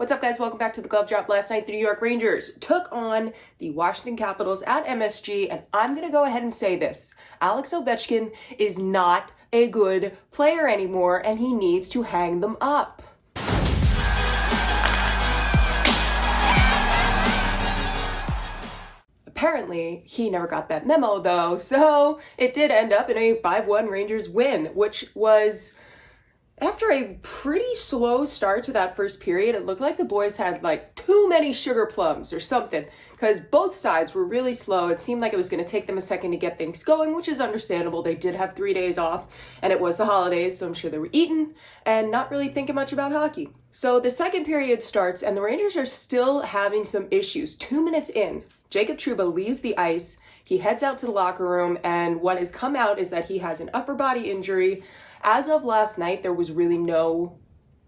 What's up, guys? Welcome back to the Glove Drop. Last night, the New York Rangers took on the Washington Capitals at MSG, and I'm going to go ahead and say this. Alex Ovechkin is not a good player anymore, and he needs to hang them up. Apparently, he never got that memo, though, so it did end up in a 5-1 Rangers win, which was... After a pretty slow start to that first period, it looked like the boys had like too many sugar plums or something, because both sides were really slow. It seemed like it was going to take them a second to get things going, which is understandable. They did have 3 days off, and it was the holidays, so I'm sure they were eating and not really thinking much about hockey. So the second period starts, and the Rangers are still having some issues. 2 minutes in, Jacob Trouba leaves the ice. He heads out to the locker room, and what has come out is that he has an upper body injury. As of last night, there was really no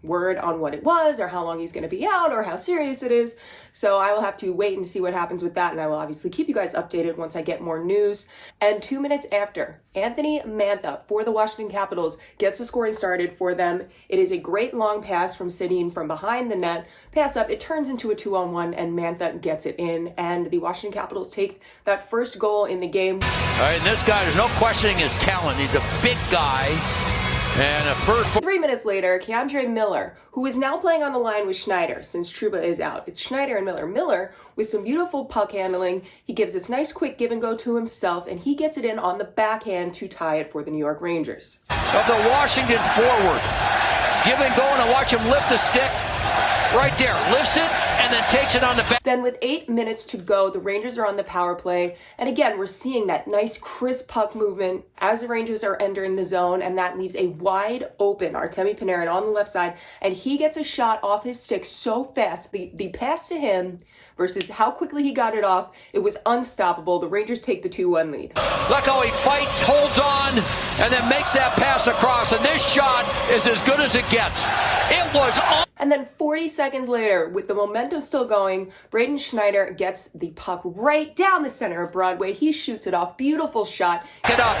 word on what it was or how long he's going to be out or how serious it is. So I will have to wait and see what happens with that. And I will obviously keep you guys updated once I get more news. And 2 minutes after, Anthony Mantha for the Washington Capitals gets the scoring started for them. It is a great long pass from Sedin from behind the net. Pass up, it turns into a 2-on-1 and Mantha gets it in. And the Washington Capitals take that first goal in the game. All right, and this guy, there's no questioning his talent. He's a big guy. And a first... 3 minutes later, Keandre Miller, who is now playing on the line with Schneider since Trouba is out. It's Schneider and Miller. Miller, with some beautiful puck handling, he gives this nice quick give and go to himself, and he gets it in on the backhand to tie it for the New York Rangers. Of the Washington forward. Give and go, and I watch him lift the stick. Right there, lifts it, and then takes it on the back. Then with 8 minutes to go, the Rangers are on the power play. And again, we're seeing that nice crisp puck movement as the Rangers are entering the zone, and that leaves a wide open Artemi Panarin on the left side, and he gets a shot off his stick so fast. The pass to him versus how quickly he got it off, it was unstoppable. The Rangers take the 2-1 lead. Look how he fights, holds on, and then makes that pass across, and this shot is as good as it gets. It was on. And then 40 seconds later, with the momentum still going, Braden Schneider gets the puck right down the center of Broadway. He shoots it off. Beautiful shot. Get up.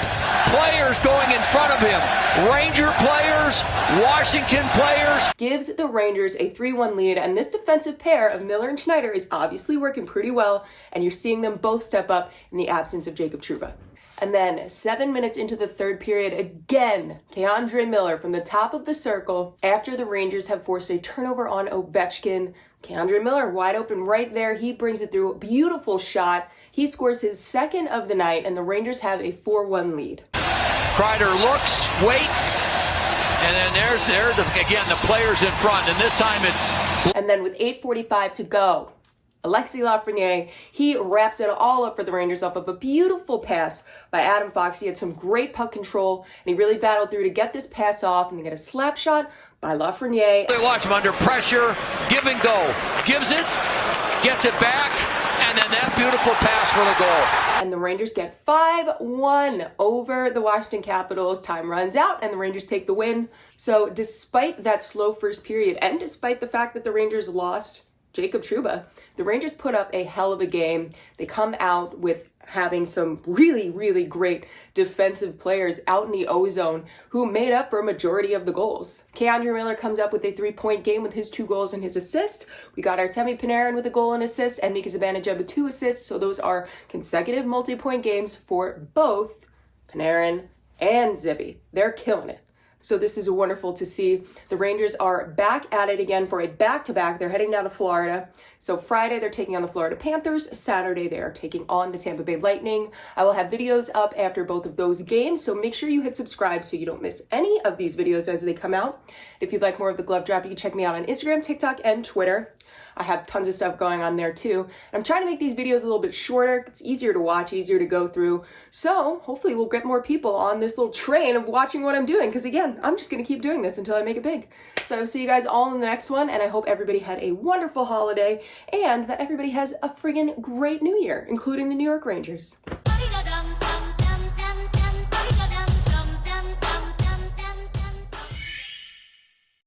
Players going in front of him. Ranger players, Washington players. Gives the Rangers a 3-1 lead, and this defensive pair of Miller and Schneider is obviously working pretty well, and you're seeing them both step up in the absence of Jacob Trouba. And then 7 minutes into the third period, again, Keandre Miller from the top of the circle. After the Rangers have forced a turnover on Ovechkin, Keandre Miller wide open right there. He brings it through. Beautiful shot. He scores his second of the night, and the Rangers have a 4-1 lead. Kreider looks, waits, and then there's again the players in front, and this time it's... And then with 8:45 to go, Alexis Lafreniere, he wraps it all up for the Rangers off of a beautiful pass by Adam Fox. He had some great puck control, and he really battled through to get this pass off, and they get a slap shot by Lafreniere. They watch him under pressure, give and go. Gives it, gets it back, and then that beautiful pass for the goal. And the Rangers get 5-1 over the Washington Capitals. Time runs out, and the Rangers take the win. So despite that slow first period, and despite the fact that the Rangers lost Jacob Trouba, the Rangers put up a hell of a game. They come out with having some really, really great defensive players out in the O-zone who made up for a majority of the goals. Keandre Miller comes up with a 3-point game with his 2 goals and his assist. We got Artemi Panarin with a goal and assist, and Mika Zibanejad with 2 assists. So those are consecutive multi-point games for both Panarin and Zibby. They're killing it. So this is wonderful to see. The Rangers are back at it again for a back-to-back. They're heading down to Florida. So Friday, they're taking on the Florida Panthers. Saturday, they are taking on the Tampa Bay Lightning. I will have videos up after both of those games, so make sure you hit subscribe so you don't miss any of these videos as they come out. If you'd like more of the Glove Drop, you can check me out on Instagram, TikTok, and Twitter. I have tons of stuff going on there too. And I'm trying to make these videos a little bit shorter. It's easier to watch, easier to go through. So hopefully we'll get more people on this little train of watching what I'm doing. Because again, I'm just going to keep doing this until I make it big. So see you guys all in the next one. And I hope everybody had a wonderful holiday and that everybody has a friggin' great new year, including the New York Rangers.